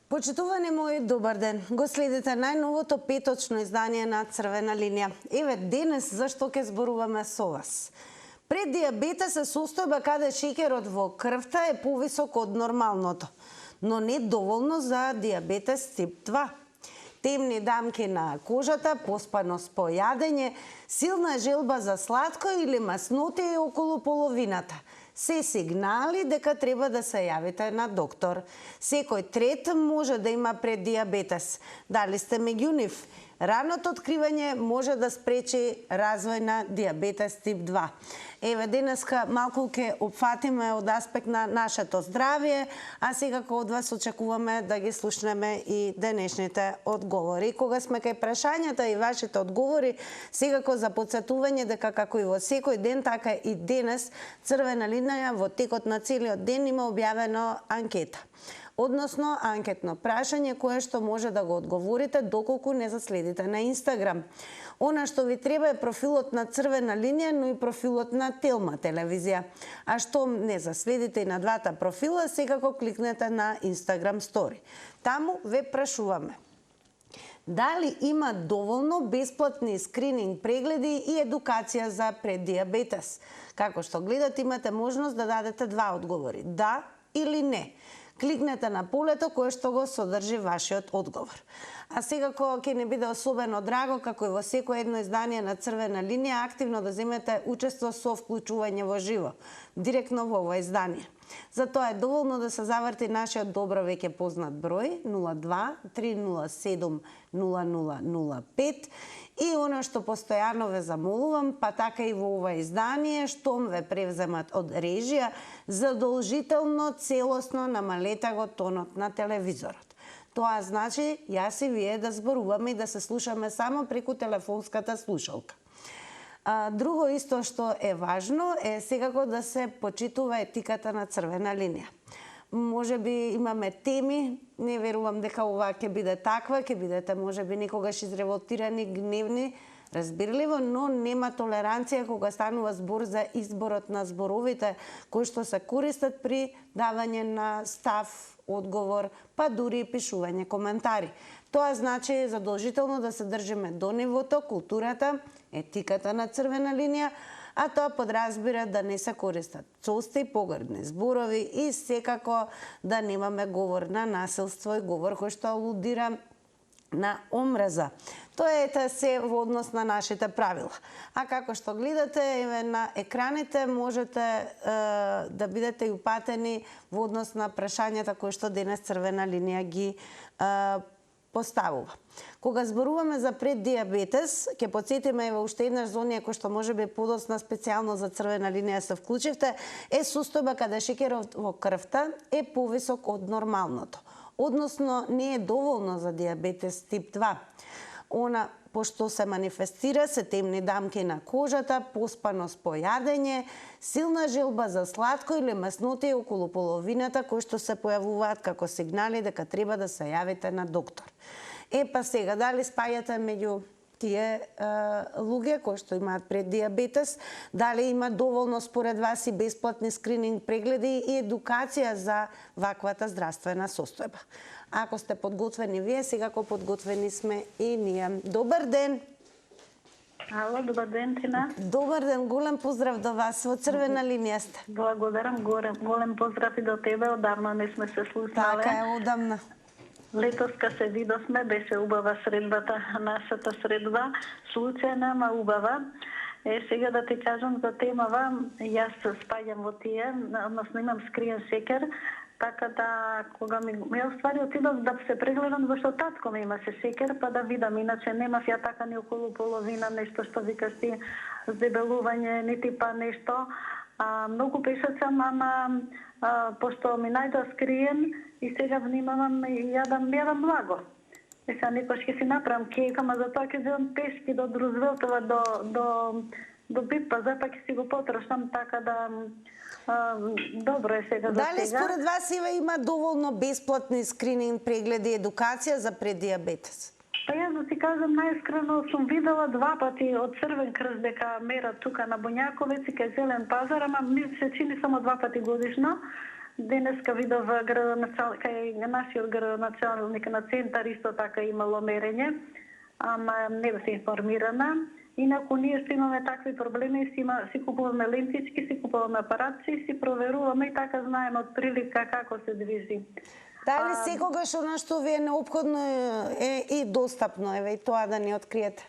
Почитувани мои, добар ден. Го следите најновото петочно издание на Црвена линија. Еве денес зашто ќе зборуваме со вас. Пред диабетес е состојба каде шеќерот во крвта е повисок од нормалното, но не доволно за диабетес тип 2. Темни дамки на кожата, поспаност по јадење, силна желба за сладко или маснотија околу половината. Се сигнали дека треба да се јавите на доктор. Секој трет може да има преддиабетес. Дали сте меѓу нив? Раното откривање може да спречи развој на диабетес тип 2. Еве денеска малку ќе опфатиме од аспект на нашето здравје, а секако од вас очекуваме да ги слушнеме и денешните одговори. Кога сме кај прашањата и вашите одговори, секако за потсетување дека како и во секој ден, така и денес Црвена линија во текот на целиот ден има објавено анкета. Односно, анкетно прашање кое што може да го одговорите доколку не заследите на Инстаграм. Она што ви треба е профилот на Црвена линија, но и профилот на Телма телевизија. А што не заследите и на двата профила, секако кликнете на Инстаграм стори. Таму ве прашуваме: дали има доволно бесплатни скрининг прегледи и едукација за преддиабетес? Како што гледате, имате можност да дадете два одговори: да или не. Кликнете на полето кое што го содржи вашиот одговор. А секако ќе не биде особено драго, како и во секој едно издание на Црвена линија, активно да земете учество со вклучување во живо, директно во ова издание. Затоа е доволно да се заврти нашиот добро веќе познат број 02 307 0005 и оно што постојано ве замолувам, па така и во ова издание, штом ве превземат од режија, задолжително целосно намалете го тонот на телевизорот. Тоа значи јас и вие да зборуваме и да се слушаме само преку телефонската слушалка. Друго исто што е важно е секако да се почитува етиката на Црвена линија. Може би имаме теми, не верувам дека ова ќе биде таква, ќе бидете можеби некогаш изреволтирани, гневни, разбирливо, но нема толеранција кога станува збор за изборот на зборовите кои што се користат при давање на став, одговор, па дури и пишување коментари. Тоа значи задолжително да се држиме до нивото, културата, етиката на Црвена линија, а тоа подразбира да не се користат цости, погрдни зборови и секако да немаме говор на насилство и говор кој што алудира на омраза. Тоа е се во однос на нашите правила. А како што гледате, еве на екраните можете да бидете и упатени во однос на прашањата кои што денес Црвена линија ги поставува. Кога зборуваме за преддиабетес, ќе потсетиме еве уште еднаш за оние кои што можеби подоцна специјално за Црвена линија се вклучивте, е состојба каде шеќерот во крвта е повисок од нормалното. Односно, не е доволно за диабетес тип 2. Она пошто се манифестира се темни дамки на кожата, поспаност по јадење, силна желба за сладко или маснотија околу половината кои што се појавуваат како сигнали дека треба да се јавите на доктор. Па сега, дали спаѓате меѓу тие луѓе кои што имаат преддиабетес, дали има доволно според вас и бесплатни скрининг прегледи и едукација за ваквата здравствена состојба? Ако сте подготвени вие, секако подготвени сме и ние. Добар ден! Ало, добар ден, Тина. Добар ден, голем поздрав до вас, во Црвена линија сте. Благодарам, голем поздрав и до тебе, одавна не сме се слушнале. Така е, одамна. Летоска се видовме, беше убава средбата, нашата средба, случајна, ма убава. Сега да ти кажам за темава, јас спаѓам во тие, односно имам скриен шекер, така да кога ми оствари отидов да се прегледам зашто татко ми имаше шекер, па да видам, иначе немав ја така ни околу половина, нешто што викаш ти, здебелување, нити па нешто. Многу пешачам, ама пошто ми најдоа скриен и сега внимавам и јадам благо. Сега некош ќе си направам кејк, ама затоа ќе земам пешки до Друзвелтова, до Бит пазар, па ќе си го потрошам, така да добро е сега за сега. Дали според вас има доволно бесплатни скрининг прегледи и едукација за преддиабетес? Па јас да ти кажам најискрено, сум видела два пати од Црвен крст дека мерат тука на Боњаковец и кај Зелен пазар, ама ми се чини само два пати годишно. Денеска видов кај нашиот градоначалник на центар исто така имало мерење, ама не се информирана. Инаку ние што имаме такви проблеми, си купуваме лентички, си купуваме апаратци, си проверуваме и така знаеме од прилика како се движи. Дали секогаш она што ви е неопходно е и достапно, еве и тоа да ни откриете?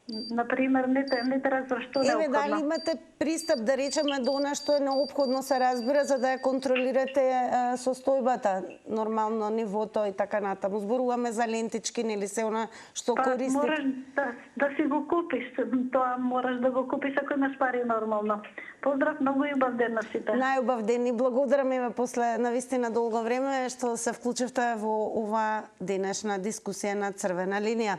Например, не треба што неопходно. Еве, дали имате пристап, да речеме, до она што е неопходно, се разбира, за да ја контролирате состојбата, нормално нивото и така натаму. Зборуваме за лентички, нели се она што користите? Мораш да си го купиш, тоа мораш да го купиш ако имаш пари нормално. Поздрав, многу убав ден на сите. Најубав ден и благодараме ве после навистина долго време што се вклучивте во ова денешна дискусија на Црвена линија.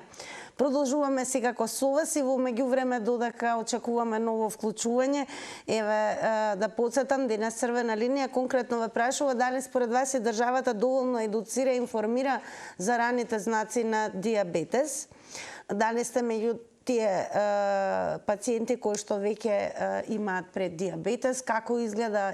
Продолжуваме секако со вас и во меѓувреме додека очекуваме ново вклучување. Еве, да подсетам, денес Црвена линија конкретно ве прашува дали според вас е државата доволно едуцира и информира за раните знаци на дијабетес. Дали сте меѓу тие пациенти кои што веќе имаат преддијабетес, како изгледа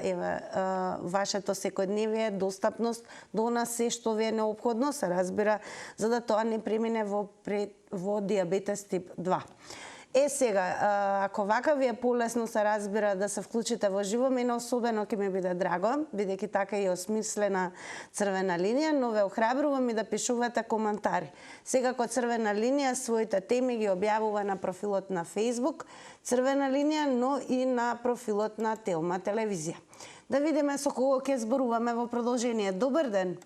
вашето секојдневие, достапност до нас се што ви е неопходно, се разбира, за да тоа не премине во дијабетес тип 2. Сега, ако вака ви е полесно, се разбира, да се вклучите во живо, мене особено ќе ми биде драго, бидејќи така и осмислена Црвена линија, но ве охрабрувам и да пишувате коментари. Секако Црвена линија своите теми ги објавува на профилот на Facebook Црвена линија, но и на профилот на Телма телевизија. Да видиме со кого ќе зборуваме во продолжение. Добар ден.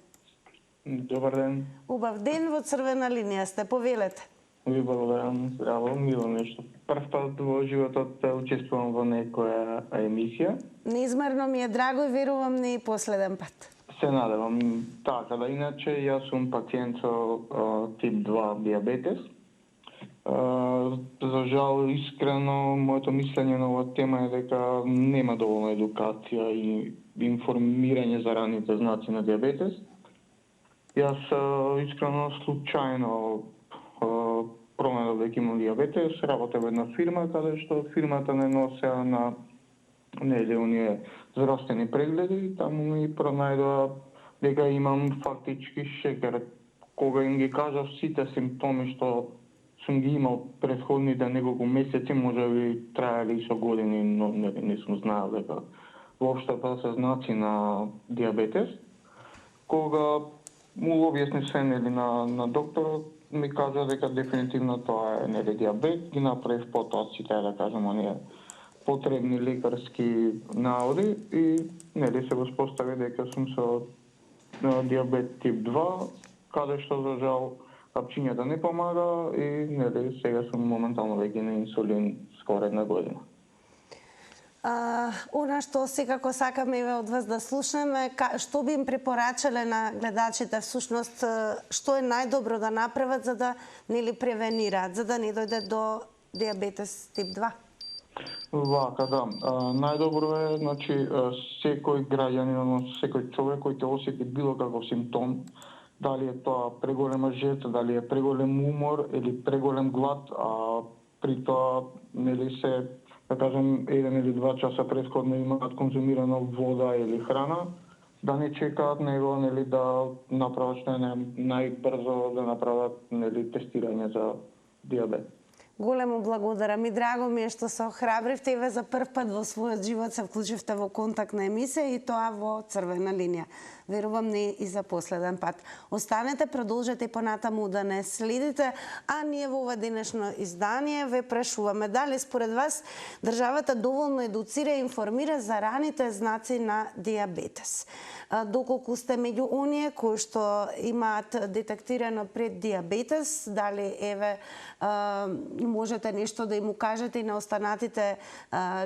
Добар ден. Убав ден во Црвена линија сте, повелете. Ви благодарам, здраво, мило нешто. Прв пат во животот учествувам во некоја емисија. Неизмерно ми е драго и верувам не и последен пат. Се надевам. Така, да иначе јас сум пациент со тип 2 дијабетес. За жал, искрено, моето мислење на оваа тема е дека нема доволно едукација и информирање за раните знаци на дијабетес. Јас искрено случајно променав дека имам дијабетес, работев во една фирма каде што фирмата не носеа на оние здравствени прегледи, таму ми пронајдоа дека имам фактички шекер. Кога им ги кажав сите симптоми што сум ги имал претходните неколку месеци, може би траеле и со години, но не сум знаел дека воопшто тоа се знаци на дијабетес. Кога му објасни се на докторот, ми кажа дека дефинитивно тоа е дијабет, ги направив потоа сите, да кажем, оние потребни лекарски наводи и се воспостави дека сум со дијабет тип 2, каде што за жал капчињата не помага и сега сум моментално веќе на инсулин скоро една година. Она што секако сакаме од вас да слушнеме, што би им препорачале на гледачите всушност, што е најдобро да направат за да превенираат, за да не дојде до дијабетес тип 2? Вака, да. Најдобро е, секој граѓанин, секој човек кој ќе осети било каков симптом, дали е тоа преголема жест, дали е преголем умор или преголем глад, а при тоа се, да кажем, 1 или 2 часа претходно имаат конзумирана вода или храна, да не чекаат него, да направат што е најбрзо да направат тестирање за дијабет. Големо благодарам и драго ми е што се охрабривте и ве за прв пат во својот живот се вклучивте во контактна емисија и тоа во Црвена линија. Верувам не и за последен пат. Останете, продолжете и понатаму да не следите, а ние во ова денешно издание ве прашуваме дали според вас државата доволно едуцира и информира за раните знаци на дијабетес. Доколку сте меѓу оние кои што имаат детектирано преддијабетес, дали можете нешто да им кажете и на останатите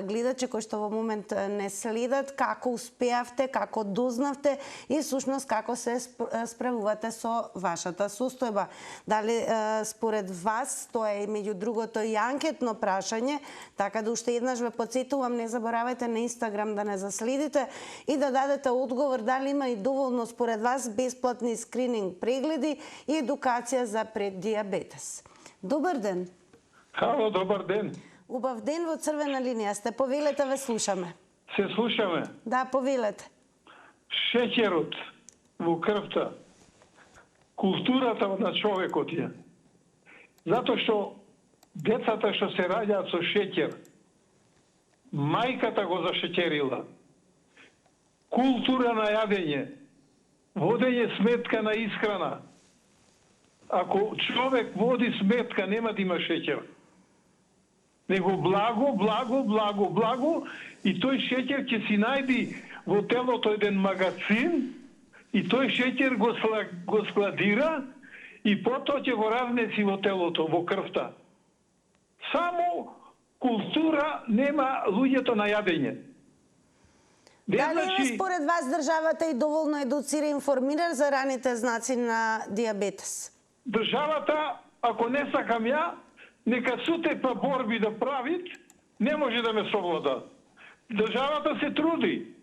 гледачи кои што во момент не следат, како успеавте, како дознавте и всушност како се справувате со вашата состојба. Дали според вас, тоа е меѓу другото и анкетно прашање, така да уште еднаш ве потсетувам, не заборавајте на Инстаграм да не заследите и да дадете одговор дали има и доволно според вас бесплатни скрининг прегледи и едукација за преддијабетес. Добар ден. Хало, добар ден. Убав ден во Црвена линија сте, повелете, ве слушаме. Се слушаме. Да, повелете. шеќерот во крвта, културата на човекот е. Затоа што децата што се раѓаат со шеќер, мајката го зашеќерила. Култура на јадење, водење сметка на исхрана. Ако човек води сметка, нема да има шеќер. Него благо, и тој шеќер ќе си најди во телото еден магазин, и тој шеќер го складира, и потоа ќе го разнеси во телото, во крвта. Само култура нема луѓето на јадење. Дали според вас државата и доволно едуцира и информира за раните знаци на диабетес? Државата, ако не сакам ја, нека суте па борби да правит, не може да ме совлада. Државата се труди,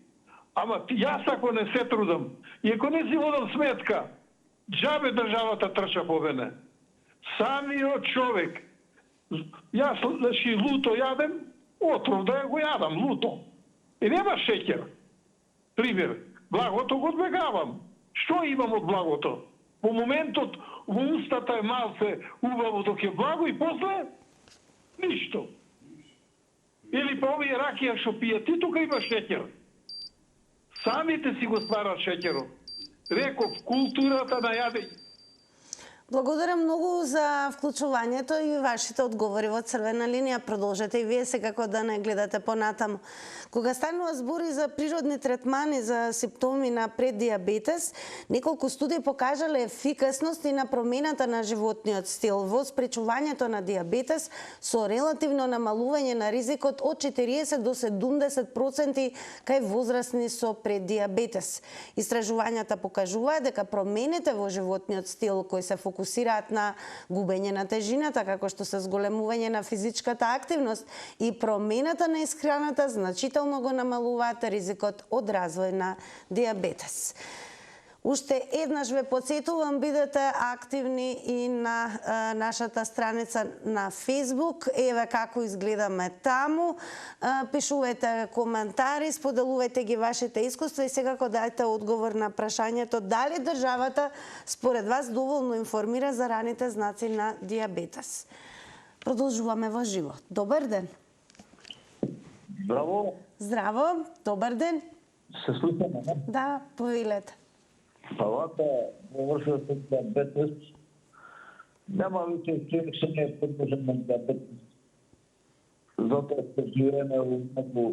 ама јас ако не се трудам, и ако не си водам сметка, џабе државата трча по мене. Самиот човек, јас значи луто јадем, отров да го јадам, луто. И нема шеќер. Пример, благото го одбегавам. Што имам од благото? По моментот во устата е малце убаво док е благо и после ништо. Или по овие ракија што пијат, и тука има шеќер. Самите си го стварат шеќерот. Реков, културата на јадење. Благодарам многу за вклучувањето и вашите одговори во Црвена линија. Продолжете и вие секако да не гледате понатаму. Кога станува збори за природни третмани за симптоми на преддиабетес, неколку студии покажале ефикасност и на промената на животниот стил во спречувањето на диабетес со релативно намалување на ризикот од 40 до 70% кај возрастни со преддиабетес. Истражувањата покажуваат дека промените во животниот стил кои се фокусираат на губење на тежината, како што се зголемување на физичката активност и промената на исхраната значително го намалуваат ризикот од развој на диабетес. Уште еднаш ве потсетувам, бидете активни и на нашата страница на Facebook. Еве како изгледаме таму. Пишувате коментари, споделувајте ги вашите искуства и секако дајте одговор на прашањето дали државата според вас доволно информира за раните знаци на диабетес. Продолжуваме во живо. Добар ден. Здраво. Здраво, добар ден. Се слушаме, не? Да, повелете. Вака, во врска со диабетес, нема веќе човек се не е подложен на диабетес. Затоа што живееме во многу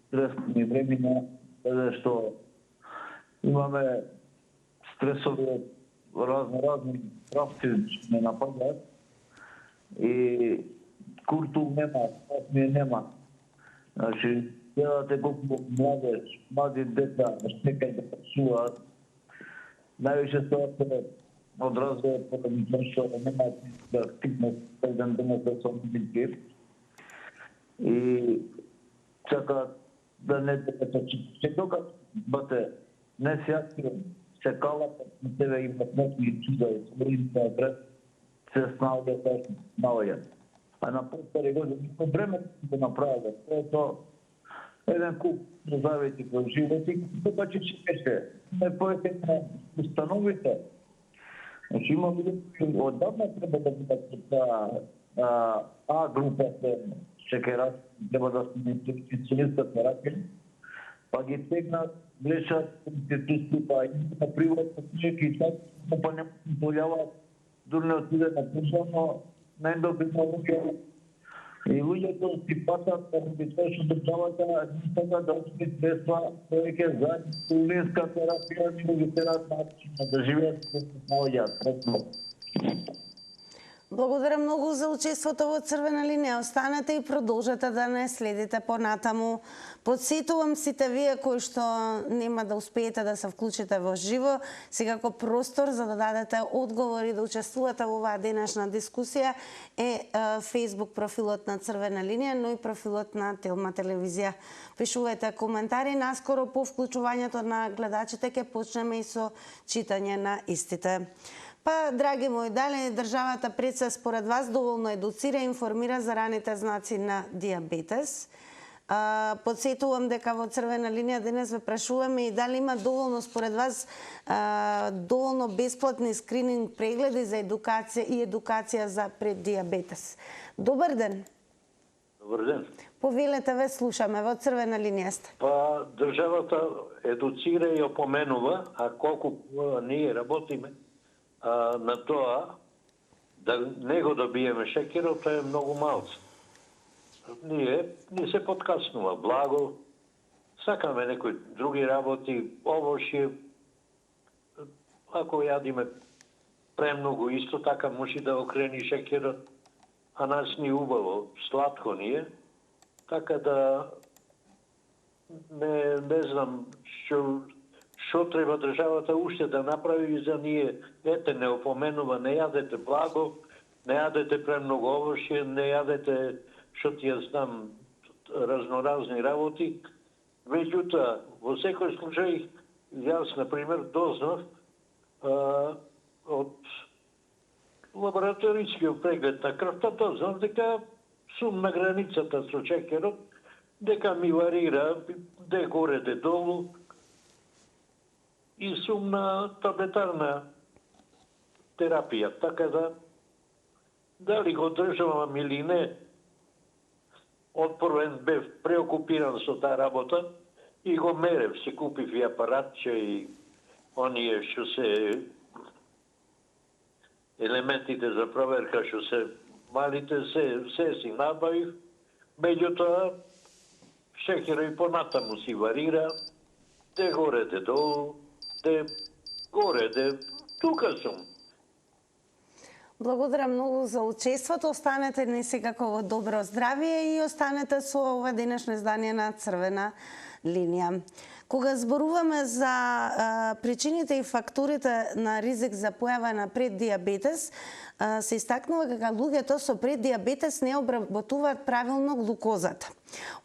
стресни времена, каде што имаме стресови од разни правци што не напаѓаат и култур нема, спасмие нема. Значи, гледате колку млади деца некај да пресуваат, највише тоа се одразува поради тоа што нема активност еден денес да се одминкир и чакаат да не се докат бате не се активен, се калат на тебе имат некои чуда и своите напред се снаоѓа тоа што снаоѓа. А на постари години време да направат. Тоа е тоа еден куп завети во живот и тоа че не поетете установите. Значи има луѓе кои оддавна треба да бидат А група се шекерат, треба да се специјалистат на раки, па ги тегнат, влечат институции, па на приватни клиники и така, па не позволяваат дури не отиде на државно, најдобрите луѓе. И луѓето си патат поради тоа што државата не сака да осми средства повеќе за инсулинска терапија и други терапии да живеат со наоѓаат. Благодарам многу за учеството во Црвена линија. Останете и продолжете да не следите понатаму. Подсетувам сите вие кои што нема да успеете да се вклучите во живо, секако простор за да дадете одговори, да учествувате во оваа денешна дискусија е Facebook профилот на Црвена линија, но и профилот на Телма телевизија. Пишувајте коментари, наскоро по вклучувањето на гледачите ќе почнеме и со читање на истите. Па, драги мои, дали државата пред се според вас доволно едуцира и информира за раните знаци на диабетес? Подсетувам дека во Црвена линија денес ве прашуваме и дали има доволно според вас доволно бесплатни скрининг прегледи за едукација за преддиабетес. Добар ден. Добар ден. Повелете, ве слушаме, во Црвена линија сте. Па државата едуцира и опоменува, а колку ние работиме на тоа да не го добиеме шекерот, тоа е многу малце. Ние се подкаснува благо, сакаме некои други работи, овошје, ако јадиме премногу исто така може да окрени шекерот, а нас ни убаво, сладко ни е, така да не знам што треба државата уште да направи за ние. Ете, не опоменува, не јадете благо, не јадете премногу овошје, не јадете, што ти ја знам, разноразни работи. Меѓутоа, во секој случај, јас, например, дознав од лабораторискиот преглед на крвта, дознав дека сум на границата со шекерот, дека ми варира де горе, де долу, и сум на таблетарна терапија. Така да, дали го државам или не, отпорвен бев преокупиран со таа работа и го мерев, си купив и апаратче и оние што се елементите за проверка, што се малите, се си набавив. Меѓутоа, шекерот и понатаму си варира, де горе, де долу, де горе, де тука сум. Благодарам многу за учеството. Останете не секако во добро здравие и останете со ова денешно издание на Црвена линија. Кога зборуваме за причините и факторите на ризик за појава на преддиабетес, се истакнува дека луѓето со преддиабетес не обработуваат правилно глукозата.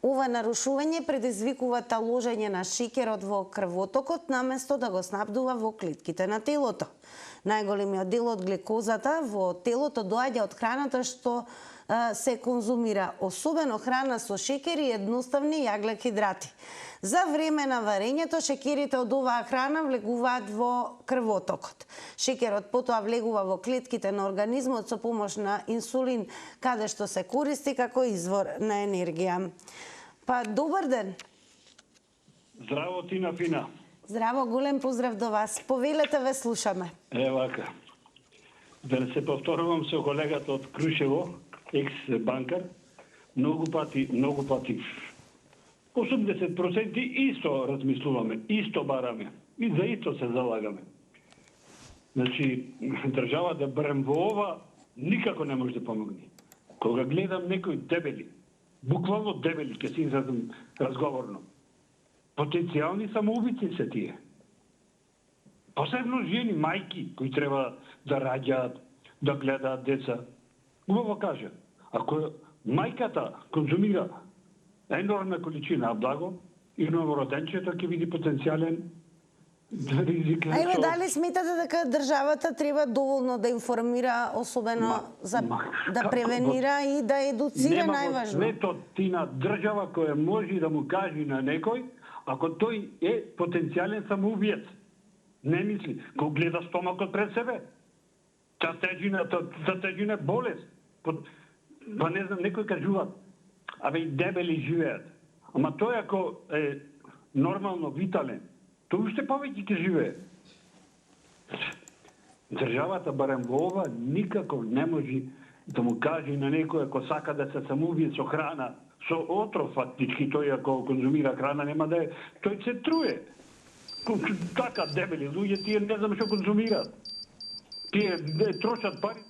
Ова нарушување предизвикува таложење на шеќерот во крвотокот наместо да го снабдува во клетките на телото. Најголемиот дел од гликозата во телото доаѓа од храната што се конзумира, особено храна со шеќер и едноставни јаглек-хидрати. За време на варењето, шеќерите од оваа храна влегуваат во крвотокот. Шеќерот потоа влегува во клетките на организмот со помош на инсулин, каде што се користи како извор на енергија. Па, добар ден. Здраво, Тина Фина. Здраво, голем поздрав до вас. Повелете, ве слушаме. Вака. Да не се повторувам со колегата од Крушево, екс-банкар, многу пати 80% исто размислуваме, исто бараме и за исто се залагаме. Значи, државата барем во ова никако не може да помогне. Кога гледам некои дебели, буквално дебели, ке си изразам разговорно, потенцијални самоубици се тие. Посебно жени, мајки, кои треба да раѓаат, да гледаат деца. Убаво кажа, ако мајката конзумира енормна количина благо и новороденчето ќе биде потенцијален ризик. Ајде, дали сметате дека државата треба доволно да информира, особено да превенира и да едуцира најважно? Нема во Тина држава која може да му каже на некој ако тој е потенцијален самоубиец. Не мисли, го гледа стомакот пред себе. Та тежина болест. Па не знам, некој кажуваат, абе и дебели живеат. Ама тој ако е нормално витален, тој уште повеќе ќе живее. Државата, барем во ова, никако не може да му каже на некој ако сака да се самоубие со храна, со отров фактички, тој ако конзумира храна нема да е, тој се труе. Така дебели луѓе, тие не знам што конзумираат. Тие трошат пари.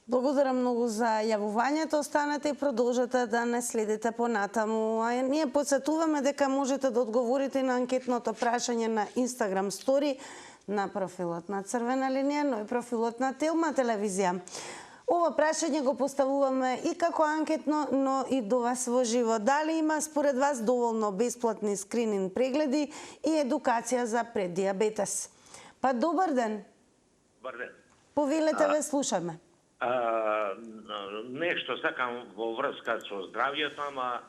Благодарам многу за јавувањето. Останете и продолжете да не следите понатаму. А ние подсетуваме дека можете да одговорите на анкетното прашање на Instagram Story на профилот на Црвена линија, но и профилот на Телма телевизија. Ова прашање го поставуваме и како анкетно, но и до вас во живо. Дали има според вас доволно бесплатни скрининг прегледи и едукација за преддиабетес? Па добар ден. Добар ден. Повелете, ве слушаме. Нешто сакам во врска со здравјето, ама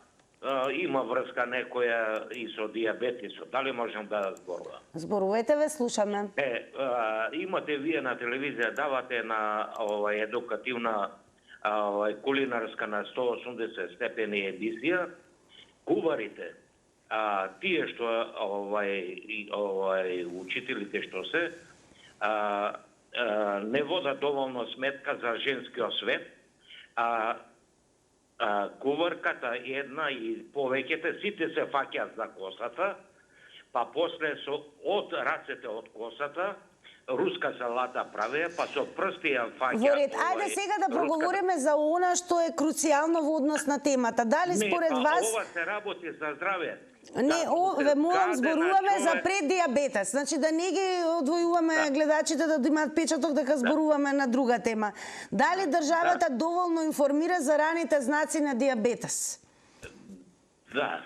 има врска некоја и со диабетисот. Дали можам да зборувам? Зборувате, ве слушаме. Имате вие на телевизија, давате на едукативна кулинарска на 180 степени емисија. Куварите, тие што учителите што се не водат доволно сметка за женскиот свет, куварката една и повеќете сите се фаќаат за косата, па после од рацете од косата руска салата правеа, па со прсти ја фаќаат. Во ред, ајде сега да проговориме за она што е круцијално во однос на темата. Дали според вас... ова се работи за здраве. Не, ве молам, зборуваме за преддиабетес. Значи да не ги одвојуваме гледачите да имаат печаток дека зборуваме на друга тема. Дали државата доволно информира за раните знаци на диабетес? Да,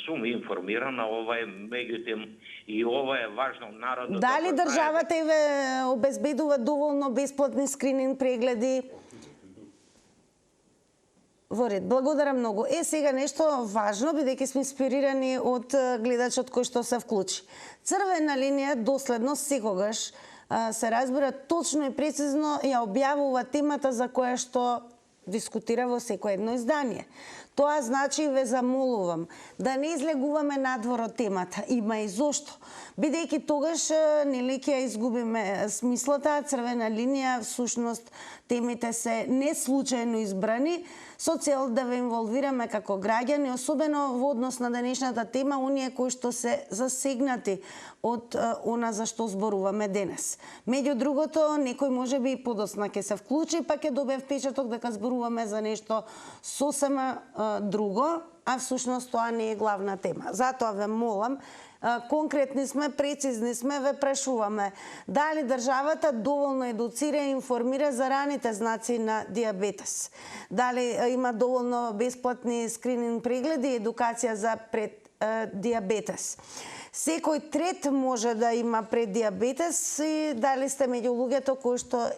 сум информиран, ова е меѓутоа и ова е важно народот. Дали државата ве обезбедува доволно бесплатни скрининг прегледи? Во ред, благодарам многу. Сега нешто важно, бидејќи сме инспирирани од гледачот кој што се вклучи. Црвена линија доследно секогаш се разбира точно и прецизно ја објавува темата за која што дискутира во секој едно издание. Тоа значи, ве замолувам, да не излегуваме надвор од темата. Има и зошто. Бидејќи тогаш нели ќе изгубиме смислата, црвена линија, всушност темите се не случајно избрани, со цел да ве инволвираме како граѓани, особено во однос на денешната тема, оние кои што се засегнати од она за што зборуваме денес. Меѓу другото, некој можеби и подоцна ќе се вклучи, па ќе добие впечаток дека зборуваме за нешто сосема друго, а всушност тоа не е главна тема. Затоа ве молам, конкретни сме, прецизни сме, ве прашуваме дали државата доволно едуцира и информира за раните знаци на диабетес. Дали има доволно бесплатни скрининг прегледи и едукација за преддиабетес. Секој трет може да има преддиабетес и дали сте меѓу луѓето кои што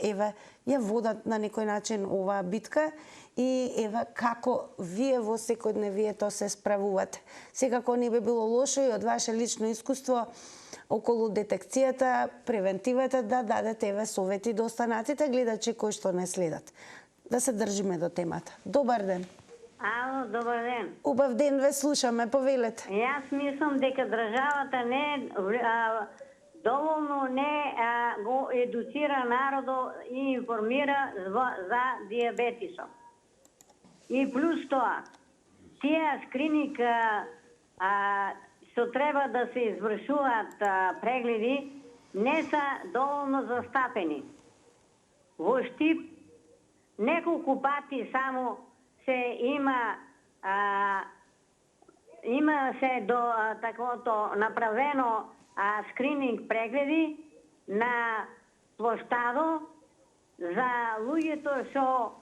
ја водат на некој начин оваа битка и како вие во секојдневието се справувате. Секако не би било лошо и од ваше лично искуство околу детекцијата, превентивата да дадете совети до останатите гледачи кои што не следат. Да се држиме до темата. Добар ден. Ало, добар ден. Убав ден, ве слушаме, повелете. Јас мислам дека државата не доволно не го едуцира народот и информира за диабетисот. И плюс тоа, тие скрининг што треба да се извршуваат прегледи не се доволно застапени. Во Штип неколку пати само се има се до такото направено скрининг прегледи на площадо за луѓето што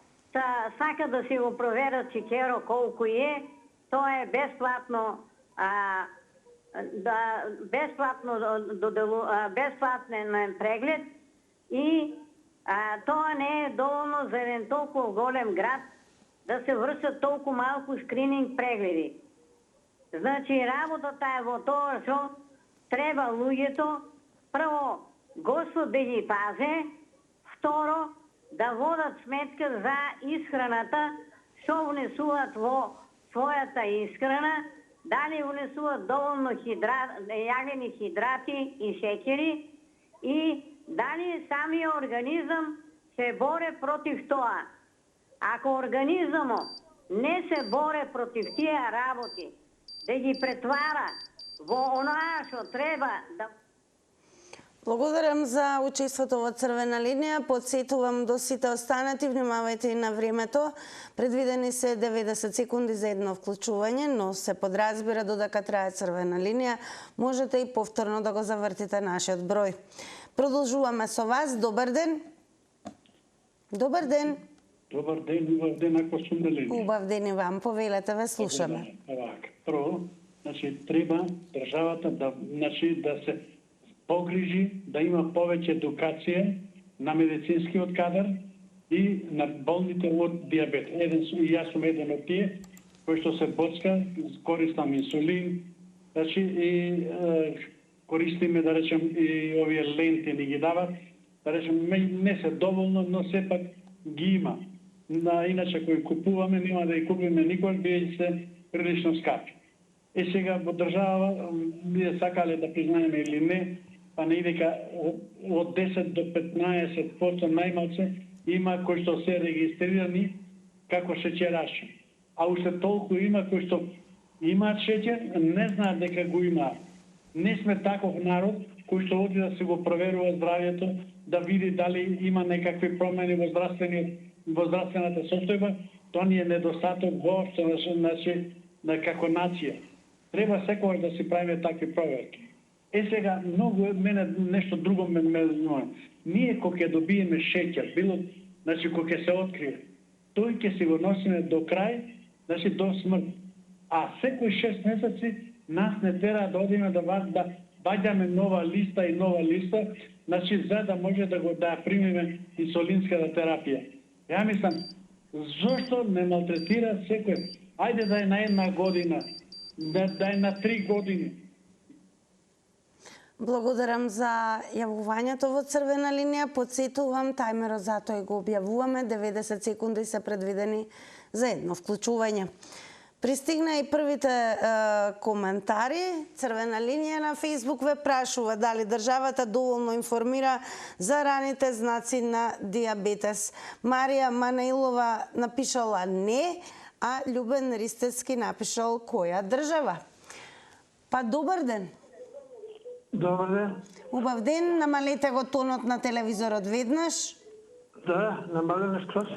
сака да се го проверат чекеро колку е, тоа е бесплатно бесплатен преглед и тоа не е доволно за еден толку голем град да се вршат толку малку скрининг прегледи. Значи работата е во тоа што треба луѓето прво Господ да ги пазе, второ да водат сметка за исхраната, што унесуваат во својата исхрана, дали унесуваат доволно јаглени хидрати и шеќери и дали самиот организам се боре против тоа. Ако организмот не се боре против тие работи, да ги претвара во онаа што треба да... Благодарам за учеството во Црвена линија. Подсетувам до сите останати, внимавајте и на времето. Предвидени се 90 секунди за едно вклучување, но се подразбира додека трае Црвена линија. Можете и повторно да го завртите нашиот број. Продолжуваме со вас. Добар ден. Добар ден. Добар ден, ако сум на линија. Убав ден и вам. Повелете, ве слушаме. Прво, треба државата да се погрижи да има повеќе едукација на медицинскиот кадар и на болните од диабет. Јас сум еден од тие кој што се боцка, користам инсулин, значи и користиме, да речем, и овие ленти ни ги дават, да речем, не се доволно, но сепак ги има. Иначе кој купуваме, нема да ги купиме никој, бидејќи се прилично скапи. Сега во држава, ние сакале да признаеме или не, па не дека од 10 до 15% најмалце има кои што се регистрирани како шеќераши. А уште толку има кои што имаат шеќер, не знаат дека го имаат. Не сме таков народ кој што оди да се го проверува здравјето, да види дали има некакви промени во здравствената состојба. Тоа ни е недостаток воопшто како нација. Треба секогаш да си правиме такви проверки. Сега многу мене нешто друго ме знае. Ние кога ќе добиеме шеќер, било, значи кога ќе се открие, тој ќе си го носиме до крај, значи до смрт. А секој 6 месеци нас не тера да одиме да ваѓаме нова листа, значи за да може да примиме инсулинската терапија. Ја мислам, зошто не малтретира секој? Ајде да е на 1 година, да е на 3 години. Благодарам за јавувањето во црвена линија. Подсетувам, тајмерот затоа го објавуваме. 90 секунди се предвидени за едно вклучување. Пристигна и првите коментари. Црвена линија на Facebook ве прашува дали државата доволно информира за раните знаци на диабетес. Марија Манаилова напишала не, а Љубен Ристецки напишал која држава. Па добар ден. Добар ден. Убав ден, намалете го тонот на телевизорот веднаш. Да, намалене скроз.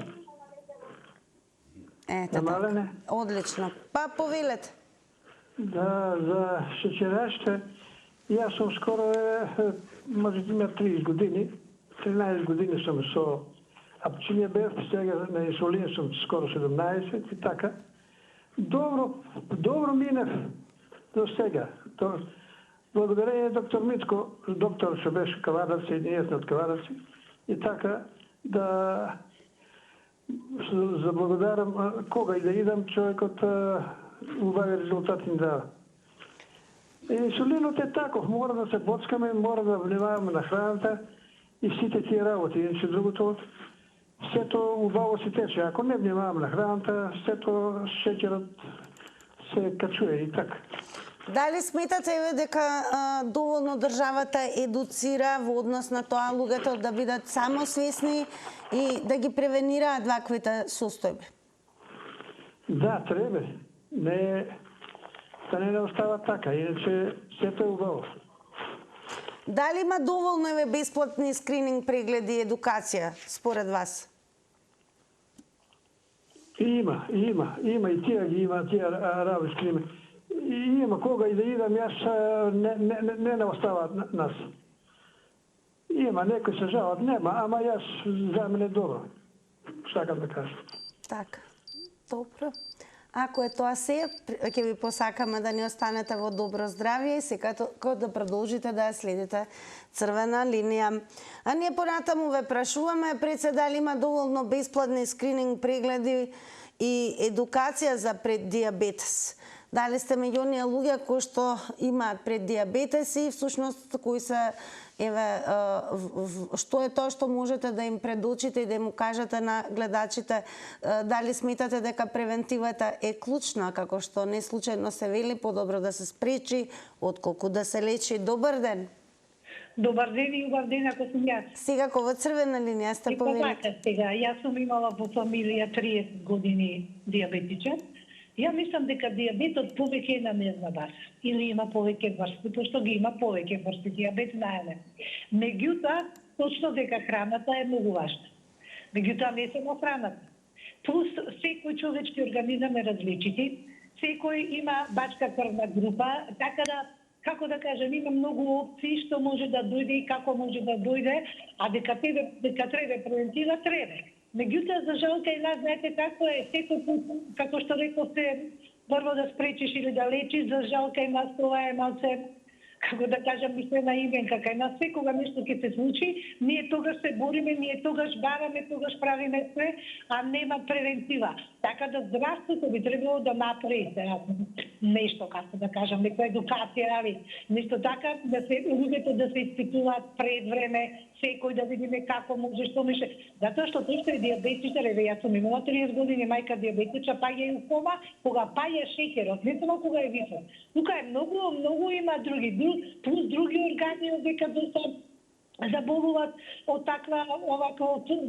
Ете намалене. Така. Одлично. Па повелете. Да, за шеќерашите, јас сум скоро, може да има 30 години, 13 години сум со апчиње бев, сега на инсулин сум скоро 17 и така. Добро минев до сега. Благодарение доктор Митко, доктор што беше Кавадарци, ние сме од Кавадарци, и така да заблагодарам кога и да идам, човекот убави резултати ни дава. Инсулинот е таков, мора да се боцкаме, мора да внимаваме на храната и сите тие работи. Иначе другото, сето убаво си тече. Ако не внимаваме на храната, сето шеќерот се качуе и така. Дали сметате дека доволно државата едуцира во однос на тоа луѓето да бидат самосвесни и да ги превенираат ваквите состојби? Да, треба. Да не остава така, иначе сето е убаво. Дали има доволно бесплатни скрининг прегледи и едукација според вас? Има и тие ги има, тие работи скрининг. И има кога и да идам, јас не оставаат нас. Има, некои се жалат, нема, ама јас за мене добро. Сакам да кажам. Така, добро. Ако е тоа се, ќе ви посакаме да ни останете во добро здравје и секако да продолжите да ја следите црвена линија. А ние понатаму ве прашуваме пред се дали има доволно бесплатни скрининг прегледи и едукација за преддиабетес. Дали сте меѓу оние луѓе кои што имаат преддиабетес и всушност кои се што е тоа што можете да им предучите и да им кажете на гледачите, дали сметате дека превентивата е клучна, како што не случајно се вели, подобро да се спречи отколку да се лечи. Добар ден. Добар ден и убав ден ако сум јас. Сега кога црвена линија сте повелите. Сега, јас сум имала во фамилија 30 години диабетичен. Ја мислам дека диабетот повеќе е на незна база или има повеќе врсти, пошто ги има повеќе врсти диабет, знаеме. Меѓутоа, точно дека храната е многу важна. Меѓутоа, не само храната. Плюс, секој човечки организам е различити, секој има бачка крвна група, така да, како да кажем, има многу опции што може да дојде и како може да дојде, а дека треба превентива, треба. Меѓутоа, за жал, кај нас, знаете како е, секој пут, како што рековте, прво да спречиш или да лечиш, за жал, кај нас тоа е малце како да кажам, мислена именка, кај нас секога нешто ќе се случи, ние тогаш се бориме, ние тогаш бараме, тогаш правиме се, а нема превентива. Така да здравството би требало да направи нешто, како да кажам, некоја едукација, нешто така, да се луѓето да се испитуваат пред време, секој да видиме како може, што може. Затоа што тој што е диабетичар, еве јас сум имала 30 години мајка диабетича, паѓа и у кома, кога паѓа шеќерот, не само кога е висок. Тука е многу има други, плюс други органи дека доста заболуваат од таква од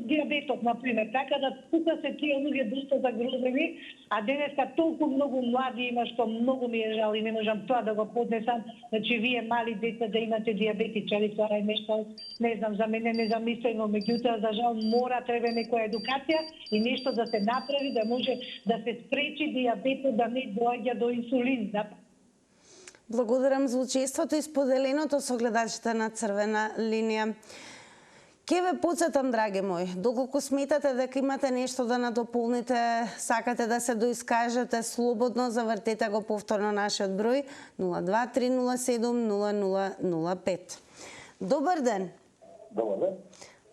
диабетот, например. Така да тука се тие луѓе доста загрозени, а денеска толку многу млади има што многу ми е жал и не можам тоа да го поднесам. Значи вие мали деца да имате диабетичари, тоа е нешто, не знам, за мене незамислено, меѓутоа за жал треба некоја едукација и нешто да се направи да може да се спречи диабетот да не доаѓа до инсулин. Благодарам за учеството и споделеното со гледачите на Црвена линија. Ке ве потсетам, драги мои, доколку сметате дека имате нешто да надополните, сакате да се доискажете слободно, завртете го повторно нашиот број 023070005. Добар ден. Добар ден.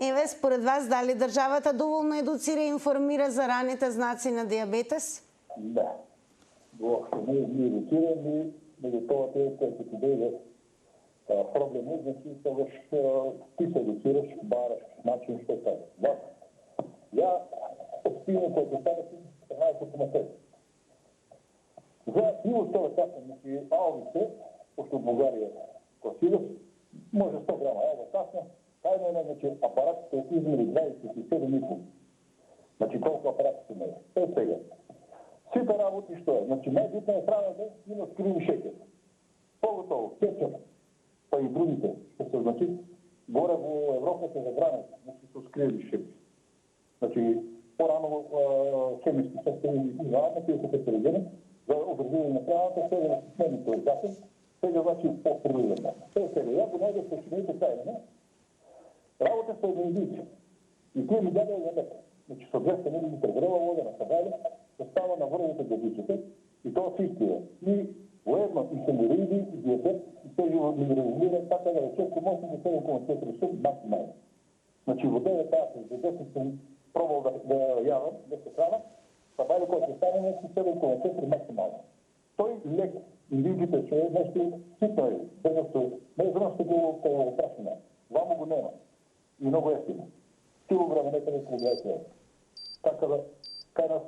Еве, според вас, дали државата доволно едуцира и информира за раните знаци на диабетес? Да. Воопшто не едуцирани, меѓутоа тоа кој ќе ти дојде проблеми, значи тогаш ти се едуцираш, бараш начин што става. Да. Ја општина која ќе стане 14,7. За било што да касам, значи алвице, пошто в Бугарија косилос, може 100 грама алва касна, тајно значи апаратите измери 27,5. Значи колку апарати се мери. Тоа сега. Сите работи што е. Значи, најбитна е храната има скриви шеќер. Поготово, кетчуп, па и другите, што се значи, горе во Европа се забранат, значи, со скриви шеќер. Значи, порано хемиски состојни изнаат, тие се специализирани за образување на храната, сега на системите од закон, сега значи по-природно. Сега, ја го најдеш со шините тајна, работа со единици. И тие ми даде за мека. Значи, со 200 мл грева вода на сагајле, става на врвите градичите и тоа се истија. И воедно и хемориди, и диабет, и се минерализира, така да рече, може да се 7,4 суп максимално. Значи, во 9 часа, за 10 сум пробал да јавам, да се храна, па бајде кој се стане, 7,4 максимално. Тој лек, индивидите, што е нешто ситно е, не знам што го прашина. Вамо го нема. И многу ефтино. Килограм некаде околу 20 евро. Така да, кај нас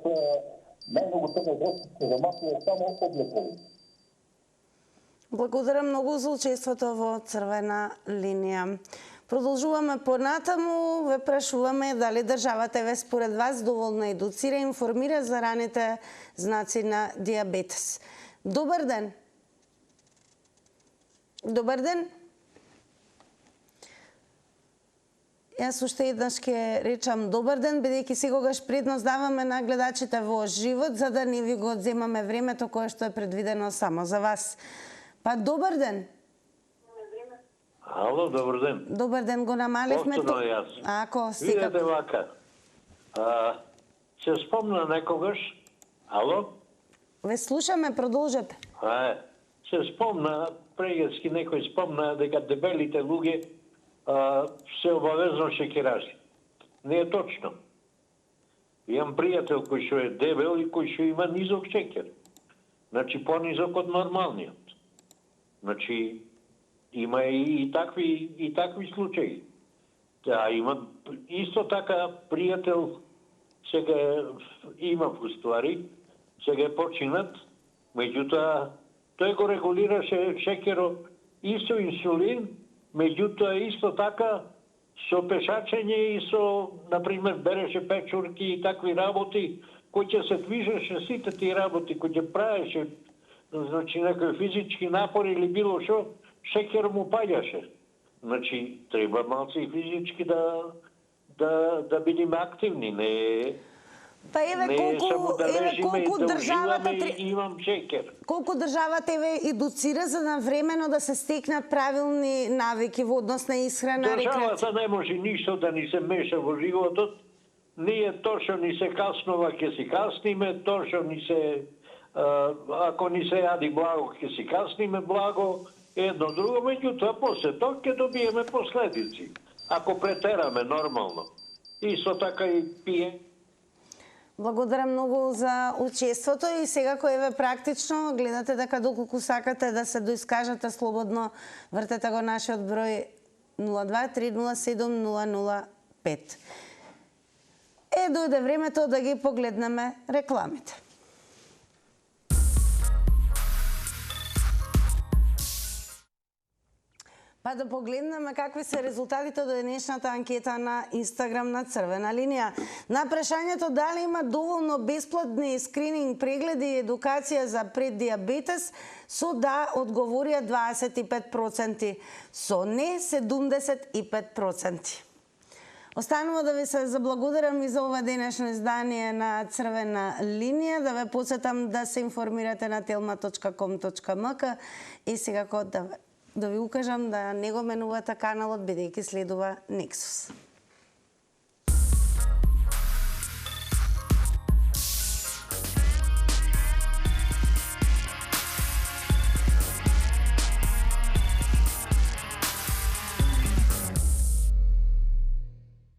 најмногу тоа дростите за масло е само облекови. Благодарам многу за учеството во Црвена линија. Продолжуваме понатаму, ве прашуваме дали државата еве според вас доволно едуцира и информира за раните знаци на диабетес. Добар ден. Добар ден. Јас уште еднаш ќе речам добар ден, бидејќи секогаш предност даваме на гледачите во живот, за да не ви го одземаме времето кое што е предвидено само за вас. Па добар ден. Ало, добар ден. Добар ден, го намаливме. Повторно јас. Ако секако. Видете вака. Се спомна некогаш. Ало? Ве слушаме, продолжете. Се спомна, прегески некој спомна дека дебелите луѓе се обавезно шеќеражи. Не е точно. Имам пријател кој што е дебел и кој што има низок шеќер. Значи понизок од нормалниот. Значи има и такви случаи. Да, има исто така пријател сега има уствари, сега е починат, меѓутоа тој го регулираше шеќерот и со инсулин, меѓутоа исто така со пешачење и со, например, береше печурки и такви работи, кои ќе се движеше сите тие работи, кои ќе правеше, значи некој физички напор или било што, шеќер му паѓаше. Значи, треба малце и физички да бидеме активни, не... Па еве колку државата имам шеќер. Колку државата еве едуцира за навремено да се стекнат правилни навики во однос на исхрана, рекреација. Државата не може ништо да ни се меша во животот. Ние точно ни се каснува, ќе си касниме, точно ни се ако ни се јади благо, ќе си касниме благо едно друго, меѓутоа после тоа ќе добиеме последици. Ако претераме нормално. Исто така и пие. Благодарам многу за учеството и сега кој еве практично гледате дека доколку сакате да се доискажете слободно, вртете го нашиот број 02-307-005. Дојде времето да ги погледнеме рекламите. Па да погледнеме какви се резултатите од денешната анкета на Инстаграм на Црвена линија. На прашањето дали има доволно бесплатни скрининг прегледи и едукација за преддиабетес, со да одговорија 25%, со не 75%. Останува да ви се заблагодарам и за ова денешно издание на Црвена линија, да ве посетам да се информирате на telma.com.mk и сега да ви укажам да не го менувате каналот, бидејќи следува Nexus.